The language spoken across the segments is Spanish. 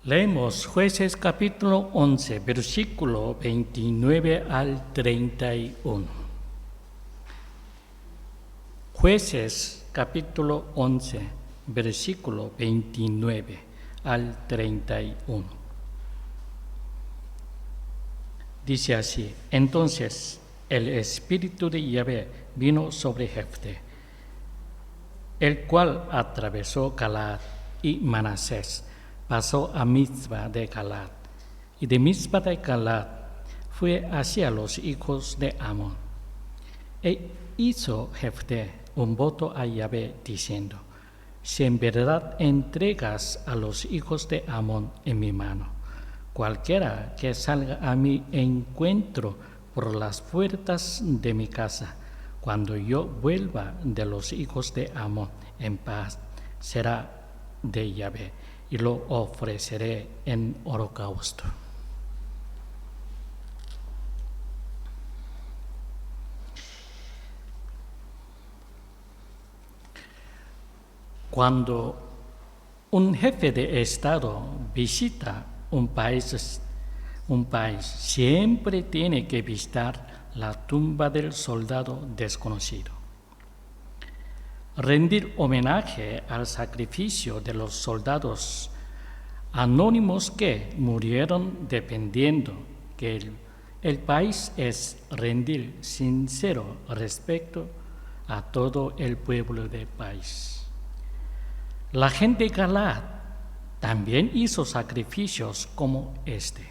Leemos Jueces capítulo 11, versículo 29 al 31. Jueces capítulo 11, versículo 29 al 31. Dice así: Entonces el espíritu de Yahvé vino sobre Jefté, el cual atravesó Galaad y Manasés, pasó a Mizpa de Galaad, y de Mizpa de Galaad fue hacia los hijos de Amón. E hizo Jefté un voto a Yahvé, diciendo: Si en verdad entregas a los hijos de Amón en mi mano, cualquiera que salga a mi encuentro por las puertas de mi casa, cuando yo vuelva de los hijos de Amón en paz, será de Yahvé, y lo ofreceré en holocausto. Cuando un jefe de Estado visita un país, siempre tiene que visitar la tumba del soldado desconocido. Rendir homenaje al sacrificio de los soldados anónimos que murieron dependiendo que el país es rendir sincero respeto a todo el pueblo del país. La gente de Galaad también hizo sacrificios como este.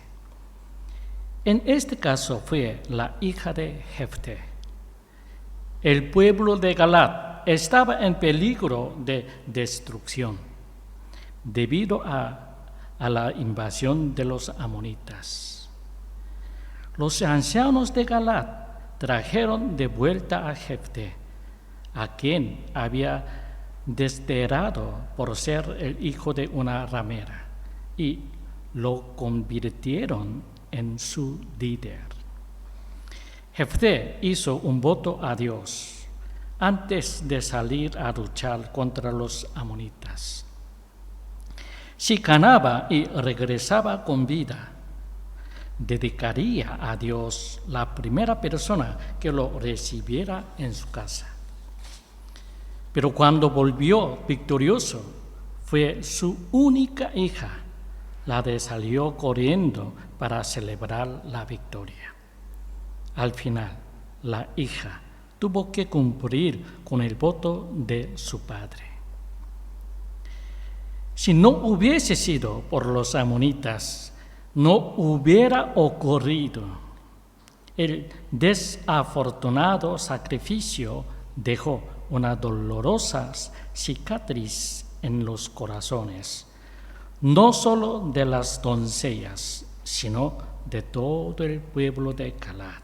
En este caso fue la hija de Jefté. El pueblo de Galaad estaba en peligro de destrucción debido a la invasión de los amonitas. Los ancianos de Galaad trajeron de vuelta a Jefté, a quien había desterrado por ser el hijo de una ramera, y lo convirtieron en su líder. Jefté hizo un voto a Dios antes de salir a luchar contra los amonitas. Si ganaba y regresaba con vida, dedicaría a Dios la primera persona que lo recibiera en su casa. Pero cuando volvió victorioso, fue su única hija la que salió corriendo para celebrar la victoria. Al final, la hija tuvo que cumplir con el voto de su padre. Si no hubiese sido por los amonitas, no hubiera ocurrido. El desafortunado sacrificio dejó una dolorosa cicatriz en los corazones, no solo de las doncellas, sino de todo el pueblo de Galaad.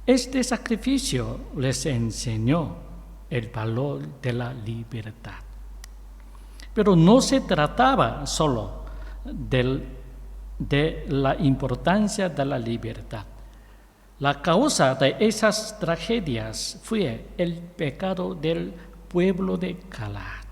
Este sacrificio les enseñó el valor de la libertad. Pero no se trataba solo de la importancia de la libertad. La causa de esas tragedias fue el pecado del pueblo de Galaad.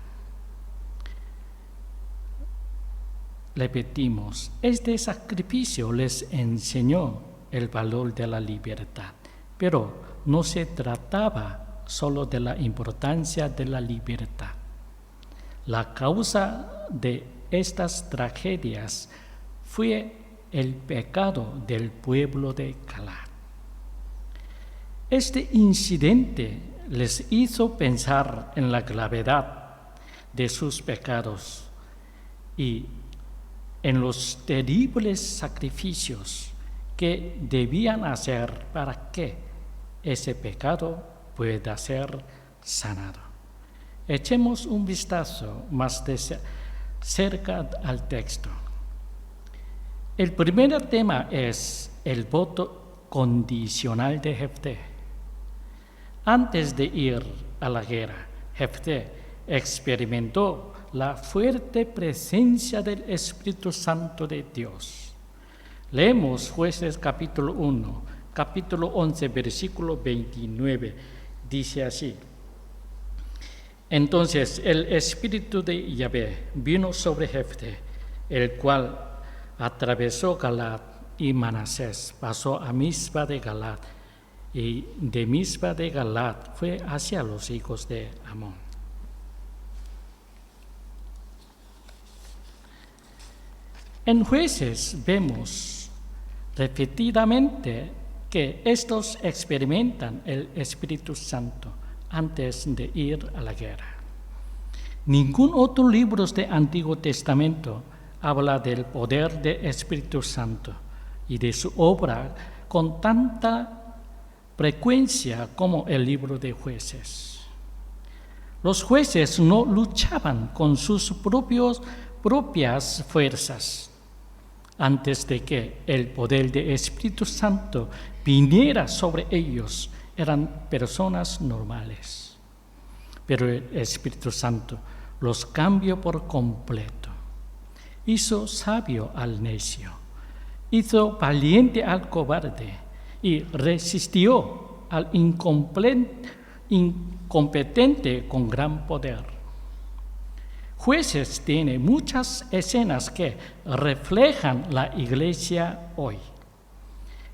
Repetimos, este sacrificio les enseñó el valor de la libertad, pero no se trataba solo de la importancia de la libertad. La causa de estas tragedias fue el pecado del pueblo de Galaad. Este incidente les hizo pensar en la gravedad de sus pecados y en los terribles sacrificios que debían hacer para que ese pecado pueda ser sanado. Echemos un vistazo más de cerca al texto. El primer tema es el voto condicional de Jefté. Antes de ir a la guerra, Jefté experimentó la fuerte presencia del Espíritu Santo de Dios. Leemos Jueces capítulo 1, capítulo 11, versículo 29. Dice así: Entonces el Espíritu de Yahvé vino sobre Jefté, el cual atravesó Galaad y Manasés, pasó a Mizpa de Galaad, y de Mizpa de Galaad fue hacia los hijos de Amón. En Jueces vemos repetidamente que estos experimentan el Espíritu Santo antes de ir a la guerra. Ningún otro libro del Antiguo Testamento habla del poder del Espíritu Santo y de su obra con tanta frecuencia como el libro de Jueces. Los jueces no luchaban con sus propias fuerzas antes de que el poder del Espíritu Santo viniera sobre ellos. Eran personas normales, pero el Espíritu Santo los cambió por completo. Hizo sabio al necio, hizo valiente al cobarde y resistió al incompetente con gran poder. Jueces tiene muchas escenas que reflejan la iglesia hoy.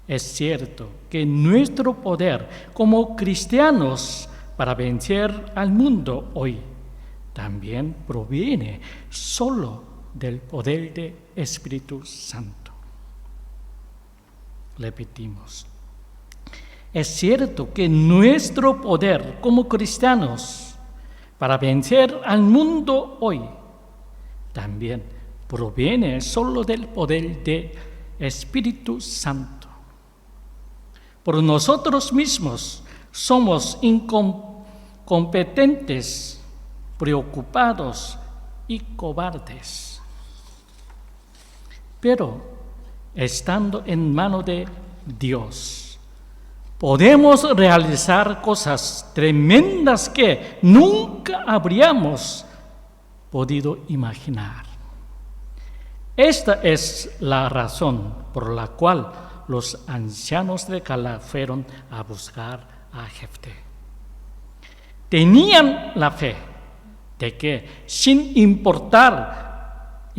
Es cierto que nuestro poder como cristianos para vencer al mundo hoy también proviene solo del poder del Espíritu Santo. Repetimos. Es cierto que nuestro poder como cristianos para vencer al mundo hoy también proviene solo del poder del Espíritu Santo. Por nosotros mismos somos incompetentes, preocupados y cobardes. Pero estando en manos de Dios, podemos realizar cosas tremendas que nunca habríamos podido imaginar. Esta es la razón por la cual los ancianos de Galaad fueron a buscar a Jefté. Tenían la fe de que sin importar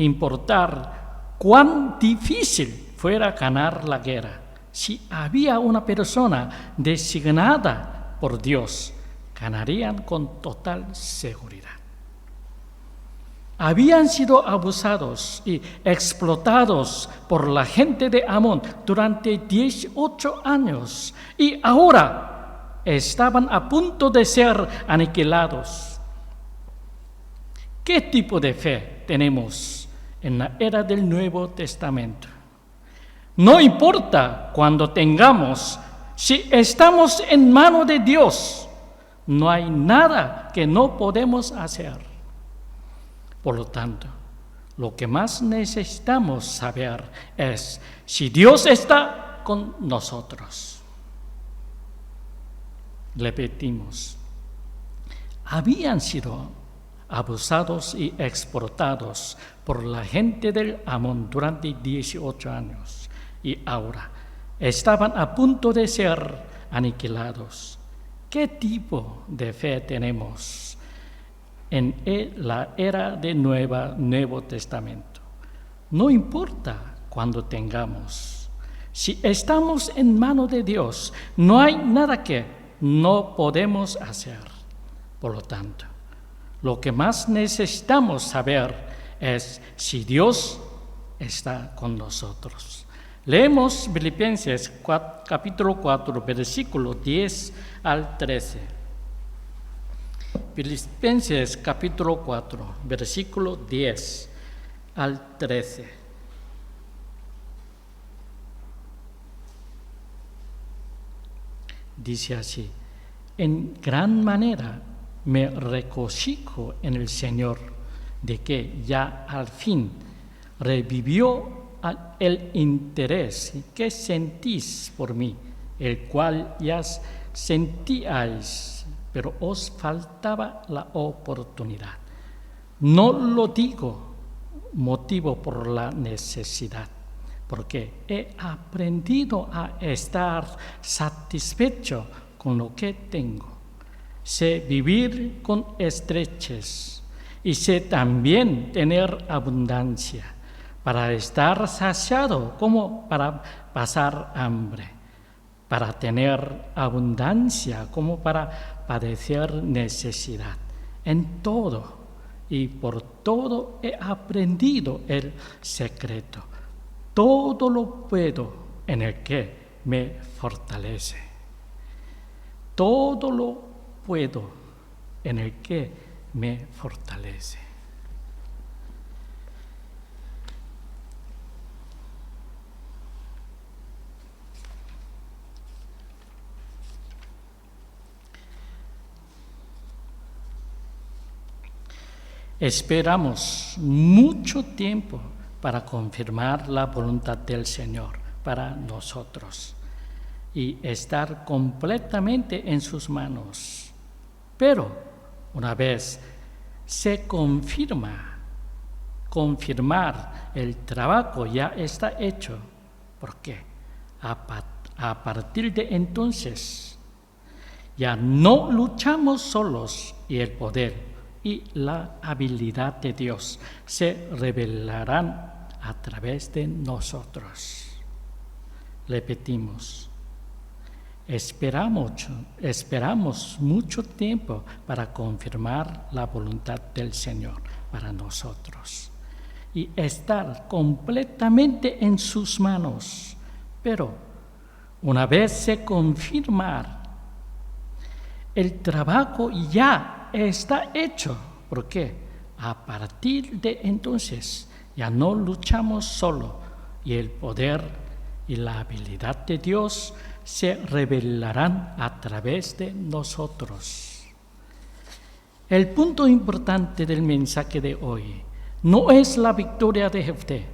cuán difícil fuera ganar la guerra, si había una persona designada por Dios, ganarían con total seguridad. Habían sido abusados y explotados por la gente de Amón durante 18 años y ahora estaban a punto de ser aniquilados. ¿Qué tipo de fe tenemos en la era del Nuevo Testamento? No importa cuándo tengamos, si estamos en manos de Dios, no hay nada que no podemos hacer. Por lo tanto, lo que más necesitamos saber es si Dios está con nosotros. Repetimos, habían sido abusados y explotados por la gente del Amón durante 18 años y ahora estaban a punto de ser aniquilados. ¿Qué tipo de fe tenemos en la era del Nuevo Testamento? No importa cuándo tengamos, si estamos en manos de Dios, no hay nada que no podemos hacer. Por lo tanto, lo que más necesitamos saber es si Dios está con nosotros. Leemos Filipenses capítulo 4, versículo 10 al 13. Filipenses capítulo 4, versículo 10 al 13. Dice así: en gran manera me regocijo en el Señor de que ya al fin revivió el interés que sentís por mí, el cual ya sentíais, pero os faltaba la oportunidad. No lo digo motivo por la necesidad, porque he aprendido a estar satisfecho con lo que tengo. Sé vivir con estrechez y sé también tener abundancia. para estar saciado como para pasar hambre, para tener abundancia como para padecer necesidad. En todo y por todo he aprendido el secreto. Todo lo puedo en el que me fortalece. Todo lo puedo en el que me fortalece. Esperamos mucho tiempo para confirmar la voluntad del Señor para nosotros y estar completamente en sus manos. Pero una vez se confirmar el trabajo ya está hecho. ¿Por qué? A partir de entonces ya no luchamos solos y el poder y la habilidad de Dios se revelarán a través de nosotros. Repetimos, esperamos mucho tiempo para confirmar la voluntad del Señor para nosotros y estar completamente en sus manos. Pero una vez se confirma, el trabajo ya está hecho. ¿Por qué? A partir de entonces ya no luchamos solo y el poder y la habilidad de Dios se revelarán a través de nosotros. El punto importante del mensaje de hoy no es la victoria de Jefté,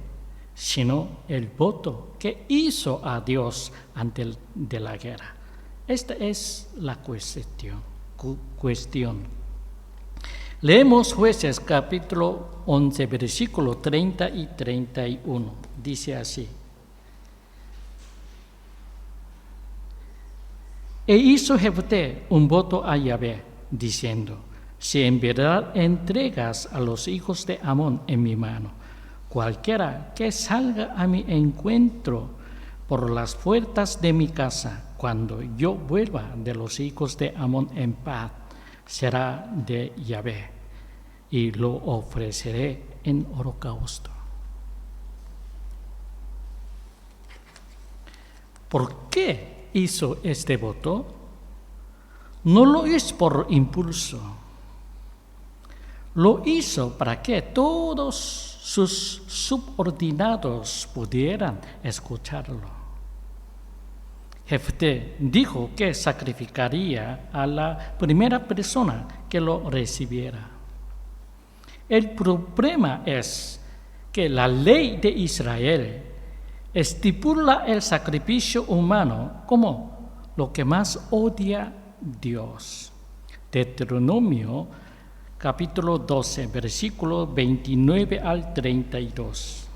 sino el voto que hizo a Dios antes de la guerra. Esta es la cuestión. Leemos Jueces capítulo 11, versículo 30 y 31. Dice así: E hizo Jefté un voto a Yahvé, diciendo: si en verdad entregas a los hijos de Amón en mi mano, cualquiera que salga a mi encuentro por las puertas de mi casa, cuando yo vuelva de los hijos de Amón en paz, será de Yahvé, y lo ofreceré en holocausto. ¿Por qué hizo este voto? No lo hizo por impulso. Lo hizo para que todos sus subordinados pudieran escucharlo. Jefté dijo que sacrificaría a la primera persona que lo recibiera. El problema es que la ley de Israel estipula el sacrificio humano como lo que más odia Dios. Deuteronomio capítulo 12, versículos 29 al 32.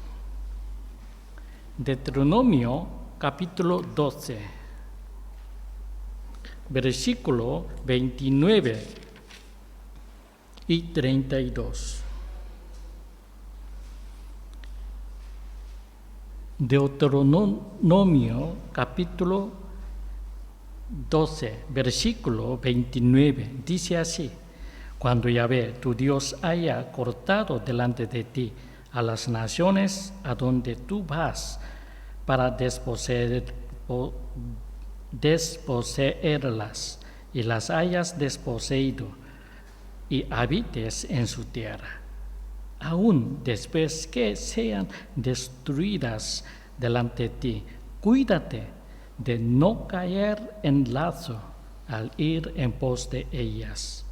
Deuteronomio capítulo 12, versículo 29 y 32. Deuteronomio capítulo 12, versículo 29, dice así: cuando Yahvé, tu Dios, haya cortado delante de ti a las naciones a donde tú vas para desposeerlas, y las hayas desposeído, y habites en su tierra, aún después que sean destruidas delante de ti, cuídate de no caer en lazo al ir en pos de ellas,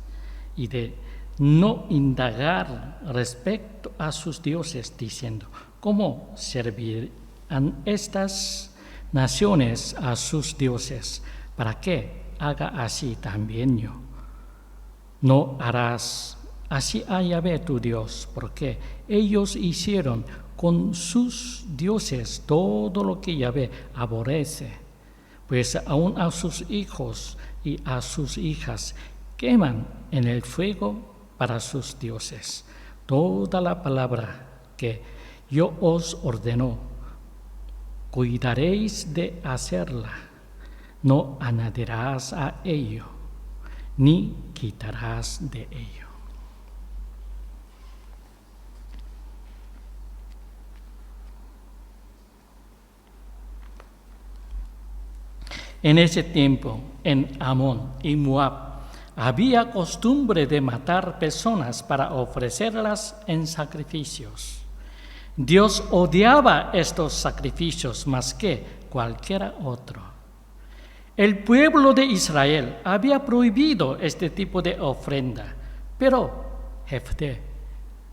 y de no indagar respecto a sus dioses, diciendo: ¿cómo servirán estas naciones a sus dioses? ¿Para qué haga así también yo? No harás así a Yahvé tu Dios, porque ellos hicieron con sus dioses todo lo que Yahvé aborrece, pues aún a sus hijos y a sus hijas queman en el fuego para sus dioses. Toda la palabra que Yo os ordeno, cuidaréis de hacerla, no añadirás a ello, ni quitarás de ello. En ese tiempo, en Amón y Moab, había costumbre de matar personas para ofrecerlas en sacrificios. Dios odiaba estos sacrificios más que cualquier otro. El pueblo de Israel había prohibido este tipo de ofrenda, pero Jefté,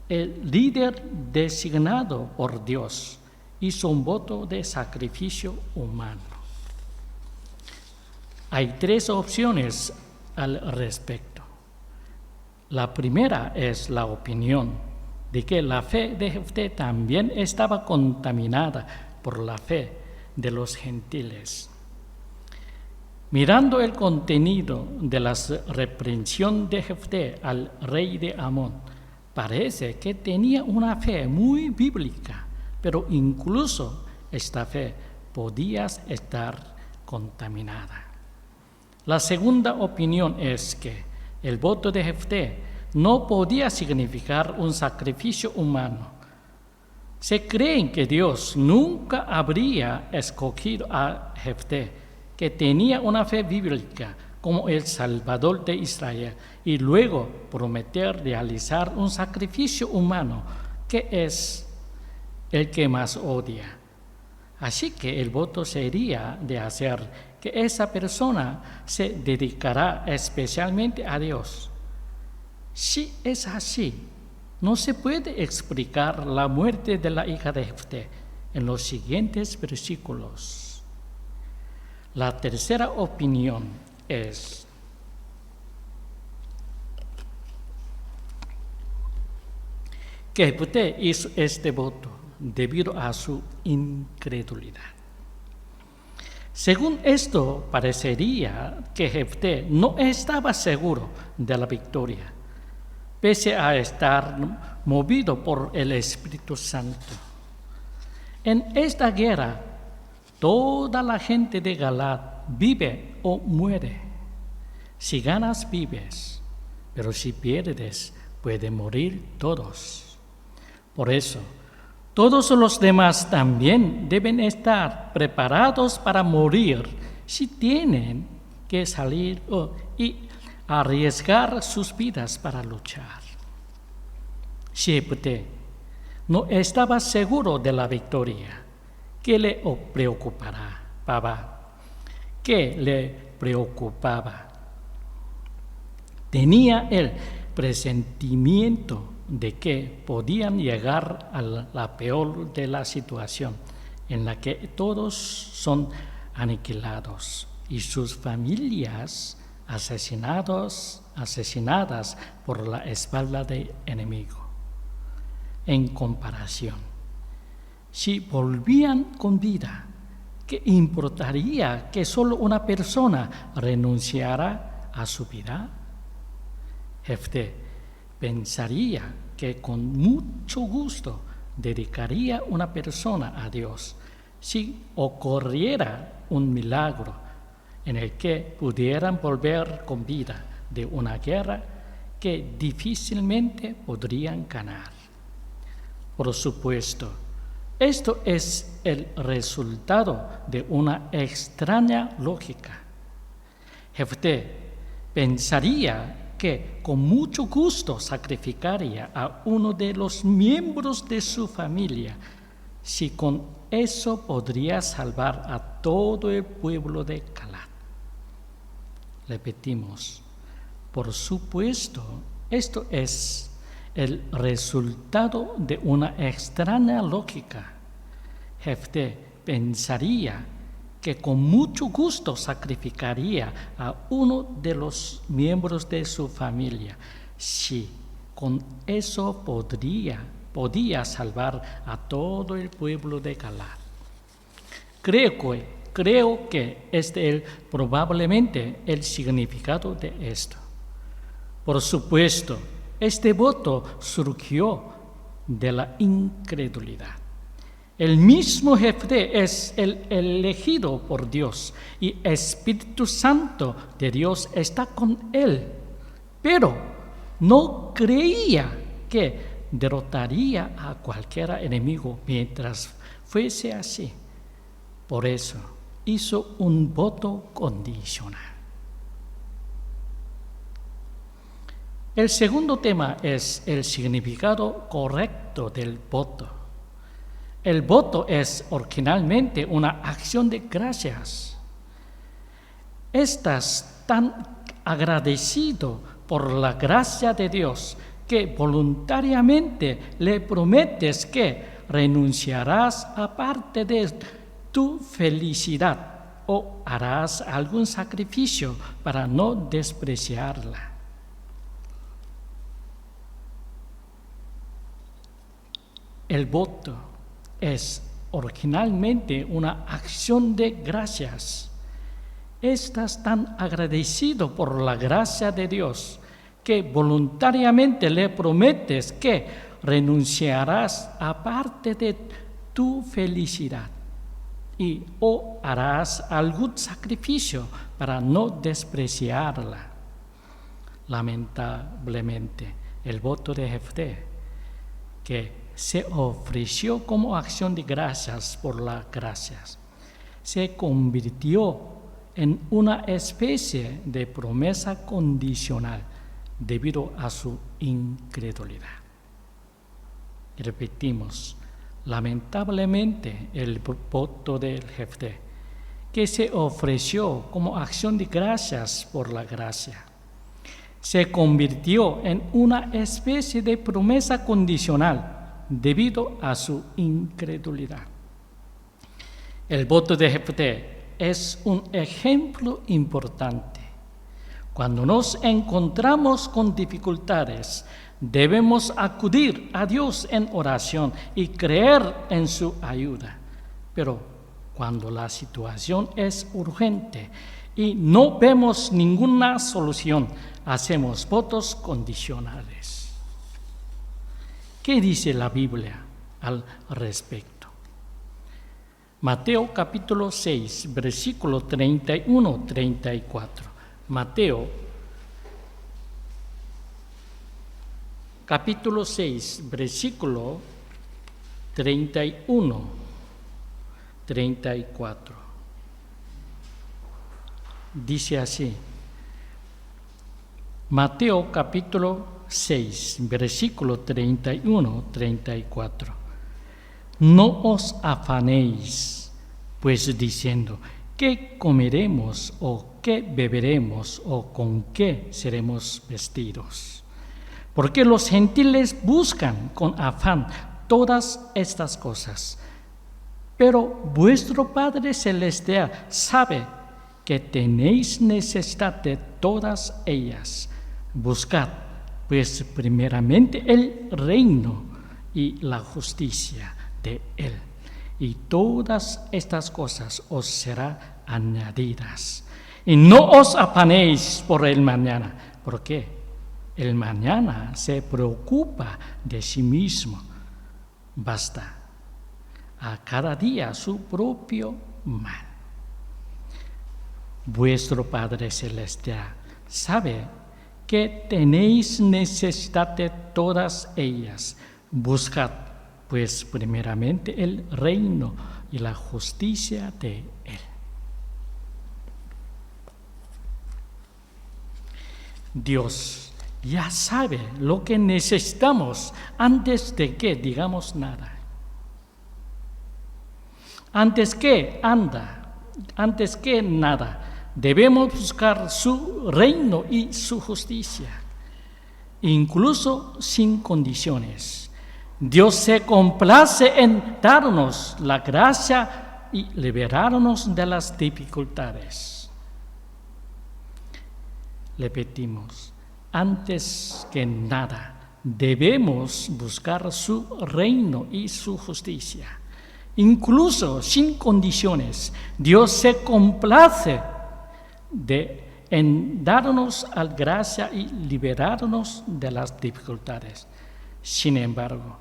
el líder designado por Dios, hizo un voto de sacrificio humano. Hay 3 opciones al respecto. La primera es la opinión de que la fe de Jefté también estaba contaminada por la fe de los gentiles. Mirando el contenido de la reprensión de Jefté al rey de Amón, parece que tenía una fe muy bíblica, pero incluso esta fe podía estar contaminada. La segunda opinión es que el voto de Jefté no podía significar un sacrificio humano. Se cree que Dios nunca habría escogido a Jefté, que tenía una fe bíblica como el Salvador de Israel, y luego prometer realizar un sacrificio humano, que es el que más odia. Así que el voto sería de hacer que esa persona se dedicará especialmente a Dios. Si es así, no se puede explicar la muerte de la hija de Jefté en los siguientes versículos. La tercera opinión es que Jefté hizo este voto debido a su incredulidad. Según esto, parecería que Jefté no estaba seguro de la victoria, pese a estar movido por el Espíritu Santo. En esta guerra, toda la gente de Galaad vive o muere. Si ganas, vives, pero si pierdes, pueden morir todos. Por eso, todos los demás también deben estar preparados para morir si tienen que salir y arriesgar sus vidas para luchar. Jefté no estaba seguro de la victoria. ¿Qué le preocupaba? Tenía el presentimiento de que podían llegar a la peor de la situación, en la que todos son aniquilados y sus familias asesinadas por la espalda del enemigo. En comparación, si volvían con vida, ¿qué importaría que solo una persona renunciara a su vida? Jefté pensaría que con mucho gusto dedicaría una persona a Dios si ocurriera un milagro en el que pudieran volver con vida de una guerra que difícilmente podrían ganar. Por supuesto, esto es el resultado de una extraña lógica. Jefté pensaría que con mucho gusto sacrificaría a uno de los miembros de su familia si con eso podría salvar a todo el pueblo de Galaad. Repetimos, por supuesto, esto es el resultado de una extraña lógica. Jefté pensaría que con mucho gusto sacrificaría a uno de los miembros de su familia si con eso podía salvar a todo el pueblo de Galaad. Creo que este es probablemente el significado de esto. Por supuesto, este voto surgió de la incredulidad. El mismo Jefté es el elegido por Dios y Espíritu Santo de Dios está con él, pero no creía que derrotaría a cualquier enemigo mientras fuese así. Por eso hizo un voto condicional. El segundo tema es el significado correcto del voto. El voto es originalmente una acción de gracias. Estás tan agradecido por la gracia de Dios que voluntariamente le prometes que renunciarás a parte de tu felicidad o harás algún sacrificio para no despreciarla. El voto es originalmente una acción de gracias. Estás tan agradecido por la gracia de Dios que voluntariamente le prometes que renunciarás a parte de tu felicidad y o harás algún sacrificio para no despreciarla. Lamentablemente, el voto de Jefté, que se ofreció como acción de gracias por las gracias, se convirtió en una especie de promesa condicional debido a su incredulidad. Y repetimos, lamentablemente el voto del Jefté, que se ofreció como acción de gracias por la gracia, se convirtió en una especie de promesa condicional debido a su incredulidad. El voto de Jefté es un ejemplo importante. Cuando nos encontramos con dificultades, debemos acudir a Dios en oración y creer en su ayuda. Pero cuando la situación es urgente y no vemos ninguna solución, hacemos votos condicionales. ¿Qué dice la Biblia al respecto? Mateo capítulo 6, versículo 31-34. Mateo capítulo 6, versículo 31-34. Dice así. Mateo capítulo 6, versículo 31-34. No os afanéis, pues diciendo, ¿qué comeremos o qué beberemos o con qué seremos vestidos? Porque los gentiles buscan con afán todas estas cosas. Pero vuestro Padre Celestial sabe que tenéis necesidad de todas ellas. Buscad pues primeramente el reino y la justicia de Él, y todas estas cosas os serán añadidas. Y no os afanéis por el mañana, porque el mañana se preocupa de sí mismo. Basta a cada día su propio mal. Vuestro Padre Celestial sabe que tenéis necesidad de todas ellas. Buscad, pues, primeramente el reino y la justicia de Él. Dios ya sabe lo que necesitamos antes de que digamos nada. Antes que nada, debemos buscar su reino y su justicia, incluso sin condiciones. Dios se complace en darnos la gracia y liberarnos de las dificultades. Repetimos, antes que nada, debemos buscar su reino y su justicia. Incluso sin condiciones, Dios se complace en darnos la gracia y liberarnos de las dificultades. Sin embargo,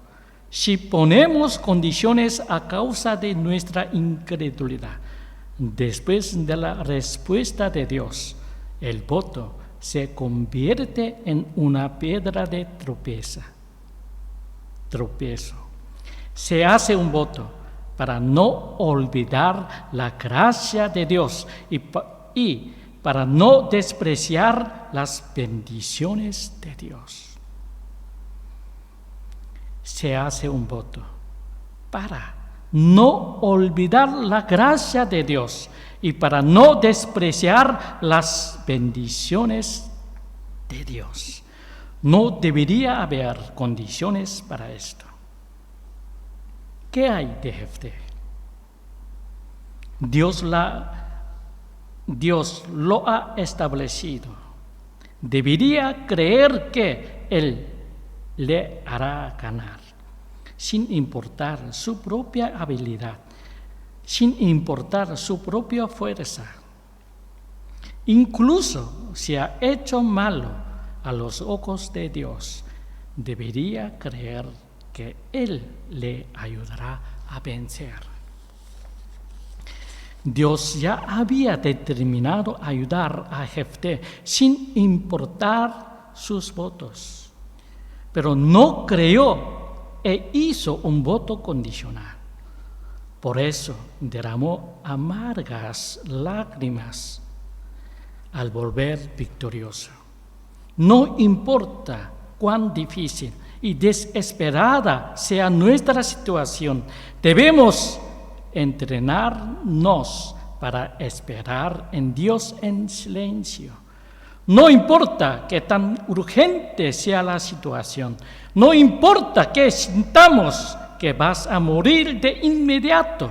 Si ponemos condiciones a causa de nuestra incredulidad, después de la respuesta de Dios, el voto se convierte en una piedra de tropiezo. Se hace un voto para no olvidar la gracia de Dios y para no despreciar las bendiciones de Dios. Se hace un voto para no olvidar la gracia de Dios y para no despreciar las bendiciones de Dios. No debería haber condiciones para esto. ¿Qué hay de Jefté? Dios lo ha establecido. Debería creer que Él le hará ganar, sin importar su propia habilidad, sin importar su propia fuerza. Incluso si ha hecho malo a los ojos de Dios, debería creer que Él le ayudará a vencer. Dios ya había determinado ayudar a Jefté sin importar sus votos, pero no creyó e hizo un voto condicional. Por eso derramó amargas lágrimas al volver victorioso. No importa cuán difícil y desesperada sea nuestra situación, debemos entrenarnos para esperar en Dios en silencio. No importa qué tan urgente sea la situación, no importa que sintamos que vas a morir de inmediato,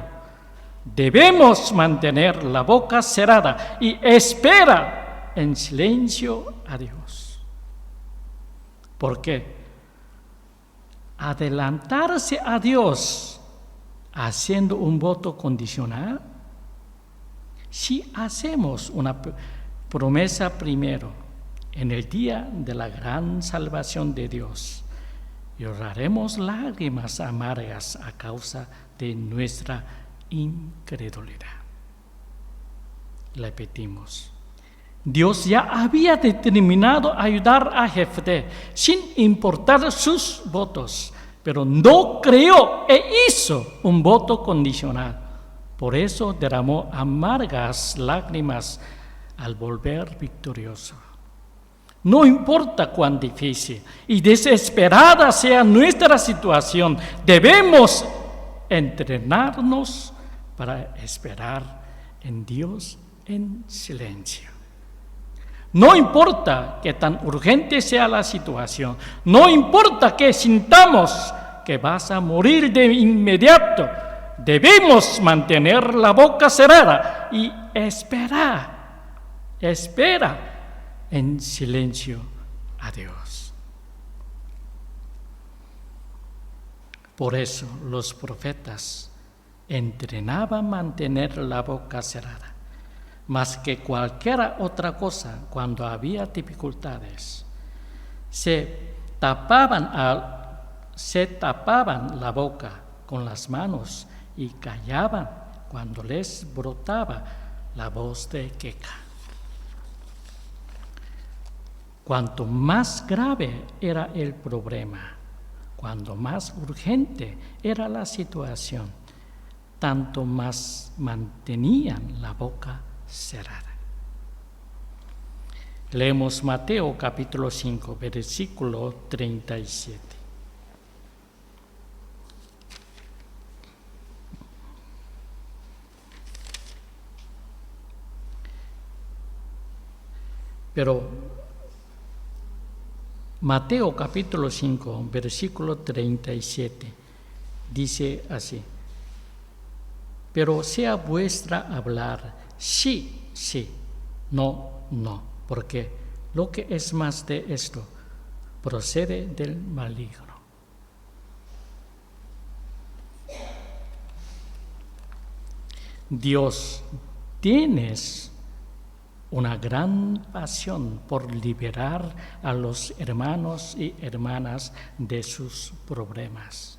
debemos mantener la boca cerrada y esperar en silencio a Dios. Porque adelantarse a Dios haciendo un voto condicional, si hacemos una promesa primero en el día de la gran salvación de Dios, lloraremos lágrimas amargas a causa de nuestra incredulidad. Repetimos. Dios ya había determinado ayudar a Jefté sin importar sus votos, pero no creyó e hizo un voto condicional. Por eso derramó amargas lágrimas al volver victorioso. No importa cuán difícil y desesperada sea nuestra situación, debemos entrenarnos para esperar en Dios en silencio. No importa qué tan urgente sea la situación, no importa que sintamos que vas a morir de inmediato, debemos mantener la boca cerrada y espera en silencio a Dios. Por eso los profetas entrenaban mantener la boca cerrada, más que cualquier otra cosa cuando había dificultades. Se tapaban la boca con las manos y callaban cuando les brotaba la voz de queja. Cuanto más grave era el problema, cuanto más urgente era la situación, tanto más mantenían la boca cerrada. Leemos Mateo capítulo 5, versículo 37. Pero Mateo capítulo 5, versículo 37, dice así: pero sea vuestra hablar sí, sí, no, no, porque lo que es más de esto procede del maligno. Dios, tienes una gran pasión por liberar a los hermanos y hermanas de sus problemas.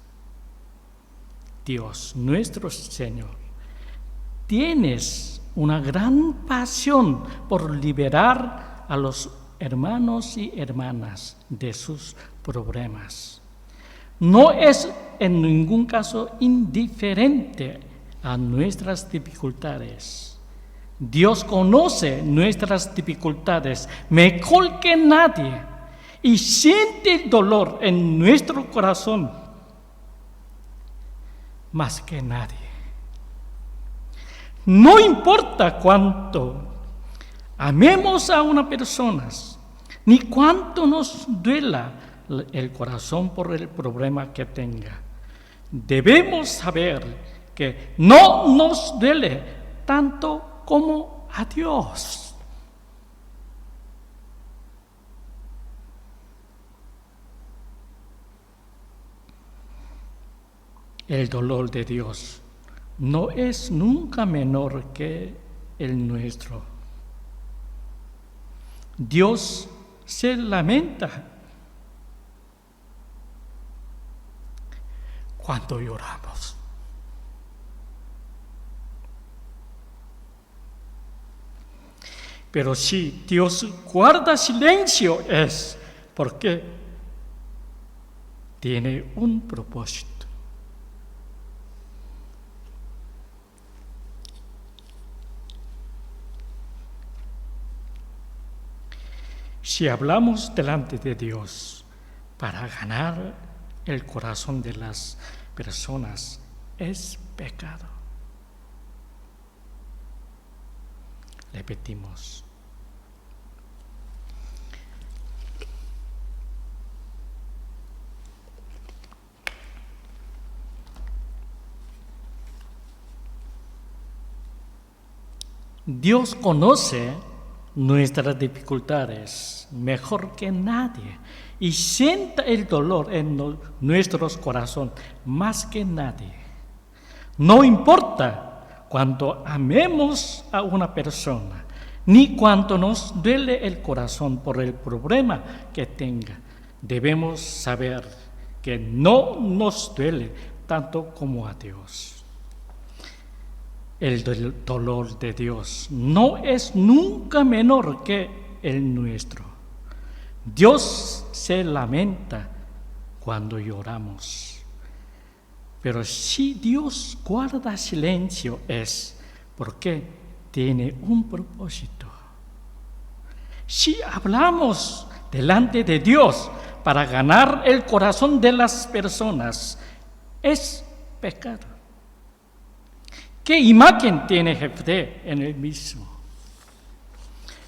Dios, nuestro Señor, tienes una gran pasión por liberar a los hermanos y hermanas de sus problemas. No es en ningún caso indiferente a nuestras dificultades. Dios conoce nuestras dificultades mejor que nadie y siente el dolor en nuestro corazón más que nadie. No importa cuánto amemos a una persona, ni cuánto nos duela el corazón por el problema que tenga. Debemos saber que no nos duele tanto como a Dios. El dolor de Dios no es nunca menor que el nuestro. Dios se lamenta cuando lloramos. Pero si Dios guarda silencio es porque tiene un propósito. Si hablamos delante de Dios para ganar el corazón de las personas, es pecado. Repetimos. Dios conoce nuestras dificultades mejor que nadie y siente el dolor en nuestros corazones más que nadie. No importa cuánto amemos a una persona, ni cuánto nos duele el corazón por el problema que tenga. Debemos saber que no nos duele tanto como a Dios. El dolor de Dios no es nunca menor que el nuestro. Dios se lamenta cuando lloramos. Pero si Dios guarda silencio es porque tiene un propósito. Si hablamos delante de Dios para ganar el corazón de las personas, es pecado. ¿Qué imagen tiene Jefté en él mismo?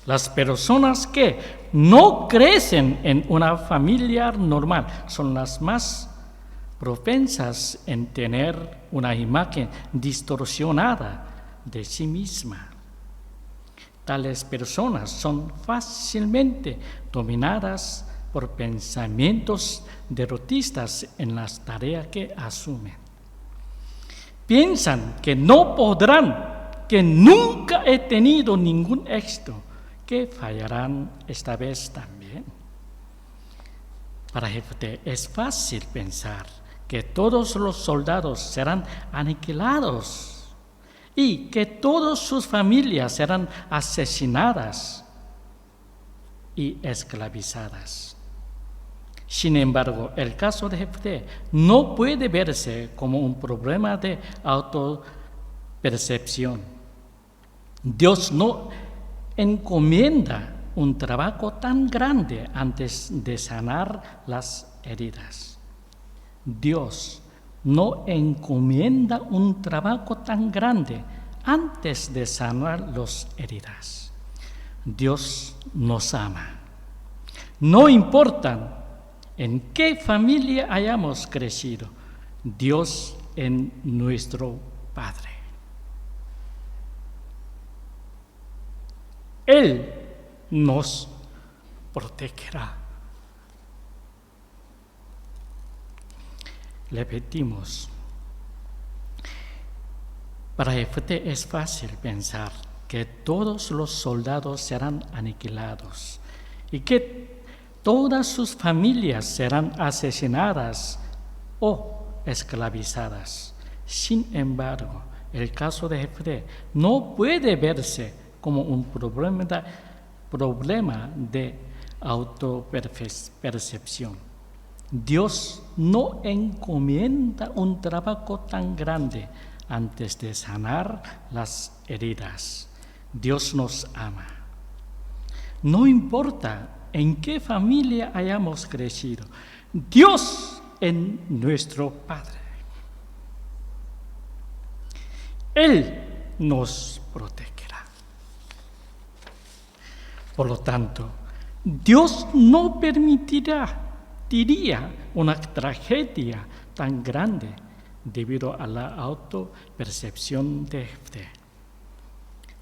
Las personas que no crecen en una familia normal son las más propensas en tener una imagen distorsionada de sí misma. Tales personas son fácilmente dominadas por pensamientos derrotistas en las tareas que asumen. Piensan que no podrán, que nunca he tenido ningún éxito, que fallarán esta vez también. Para Jefté es fácil pensar que todos los soldados serán aniquilados y que todas sus familias serán asesinadas y esclavizadas. Sin embargo, el caso de Jefté no puede verse como un problema de autopercepción. Dios no encomienda un trabajo tan grande antes de sanar las heridas. Dios no encomienda un trabajo tan grande antes de sanar las heridas. Dios nos ama. No importa en qué familia hayamos crecido, Dios es nuestro Padre. Él nos protegerá. Repetimos. Para Jefté es fácil pensar que todos los soldados serán aniquilados y que todas sus familias serán asesinadas o esclavizadas. Sin embargo, el caso de Jefté no puede verse como un problema de autopercepción. Dios no encomienda un trabajo tan grande antes de sanar las heridas. Dios nos ama. No importa en qué familia hayamos crecido, Dios es nuestro Padre. Él nos protegerá. Por lo tanto, Dios no permitiría una tragedia tan grande debido a la autopercepción de Jefté.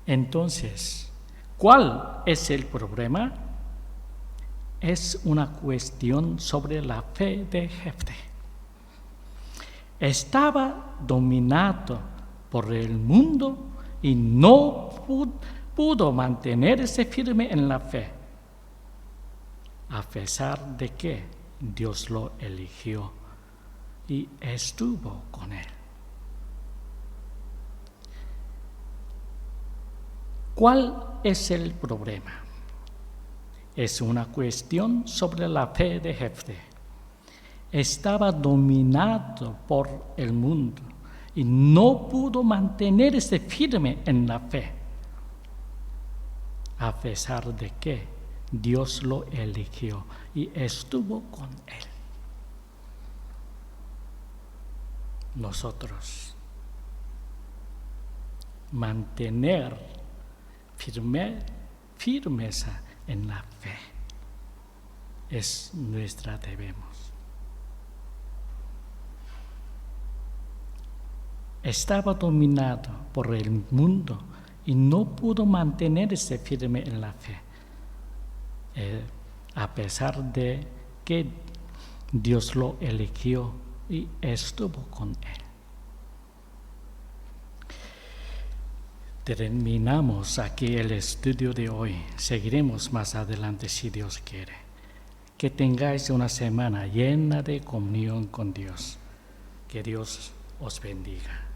Entonces, ¿cuál es el problema? Es una cuestión sobre la fe de Jefté. Estaba dominado por el mundo y no pudo mantenerse firme en la fe, a pesar de que Dios lo eligió y estuvo con él. ¿Cuál es el problema? Es una cuestión sobre la fe de Jefté. Estaba dominado por el mundo y no pudo mantenerse firme en la fe, a pesar de que Dios lo eligió y estuvo con él. Nosotros mantener firmeza en la fe es nuestra debemos. Estaba dominado por el mundo y no pudo mantenerse firme en la fe, a pesar de que Dios lo eligió y estuvo con él. Terminamos aquí el estudio de hoy. Seguiremos más adelante si Dios quiere. Que tengáis una semana llena de comunión con Dios. Que Dios os bendiga.